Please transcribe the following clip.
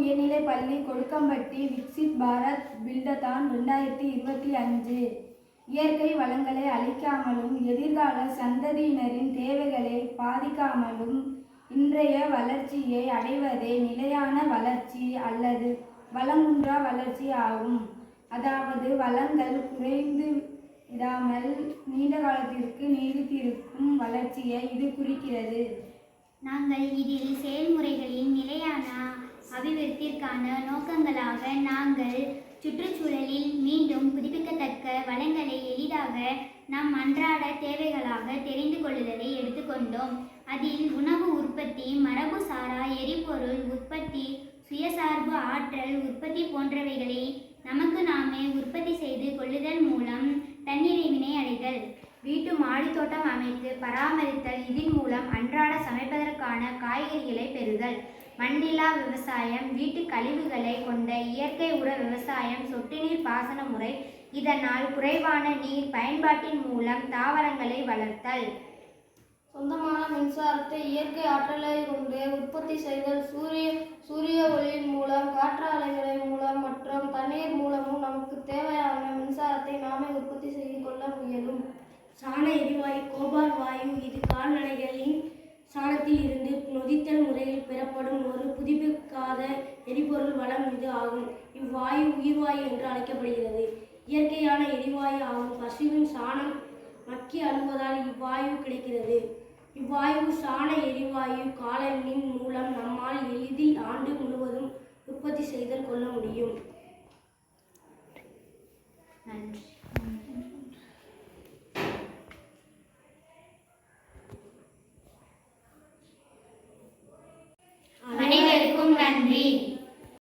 உயர்நிலைப் பள்ளி, கொடுக்கம்பட்டி, விக்சித் பாரத் பில்டத்தான் 2025. இயற்கை வளங்களை அழிக்காமலும் எதிர்கால சந்ததியினரின் தேவைகளை பாதிக்காமலும் இன்றைய வளர்ச்சியை அடைவதே நிலையான வளர்ச்சி அல்லது வளங்குன்றா வளர்ச்சி ஆகும். அதாவது வளங்கள் குறைந்து விடாமல் நீண்ட காலத்திற்கு நீடித்திருக்கும் வளர்ச்சியை இது குறிக்கிறது. நாங்கள் இதில் செயல்முறைகளின் நிலையான அபிவிருத்திற்கான நோக்கங்களாக நாங்கள் சுற்றுச்சூழலில் மீண்டும் புதுப்பிக்கத்தக்க வளங்களை எளிதாக நம் அன்றாட தேவைகளாக தெரிந்து கொள்ளுதலை எடுத்துக்கொண்டோம். அதில் உணவு உற்பத்தி, மரபு சாரா எரிபொருள் உற்பத்தி, சுயசார்பு ஆற்றல் உற்பத்தி போன்றவைகளை நமக்கு நாமே உற்பத்தி செய்து கொள்ளுதல் மூலம் தன்னிறைவினை அடைதல், வீட்டு மாடித்தோட்டம் அமைத்து பராமரித்தல், இதன் மூலம் அன்றாட சமைப்பதற்கான காய்கறிகளை பெறுதல், மண்ணில்லா விவசாயம், வீட்டு கழிவுகளை கொண்ட இயற்கை உர விவசாயம், சொட்டு நீர் பாசன முறை, இதனால் குறைவான நீர் பயன்பாட்டின் மூலம் தாவரங்களை வளர்த்தல், சொந்தமான மின்சாரத்தை இயற்கை ஆற்றலை கொண்டு உற்பத்தி செய்தல், சூரிய ஒளியின் மூலம், காற்றாலைகளை மூலம் மற்றும் தண்ணீர் மூலமும் நமக்கு தேவையான மின்சாரத்தை நாமே உற்பத்தி செய்து கொள்ள இயலும். சாண எரிவாயு கோபால் வாயு இது கால்நடைகளின் சாணத்தில் இருந்து நொதித்தல் முறையில் பெறப்படும் ஒரு புதுப்பிக்காத எரிபொருள் வளம் இது ஆகும். இவ்வாயு உயிர்வாயு என்று அழைக்கப்படுகிறது. இயற்கையான எரிவாயு ஆகும். பசுவின் சாணம் மக்கி அழுவதால் இவ்வாயு கிடைக்கிறது. இவ்வாயு சாண எரிவாயு காலனின் மூலம் நம்மால் எளிதில் ஆண்டு முழுவதும் உற்பத்தி செய்தல் கொள்ள முடியும். நன்றி.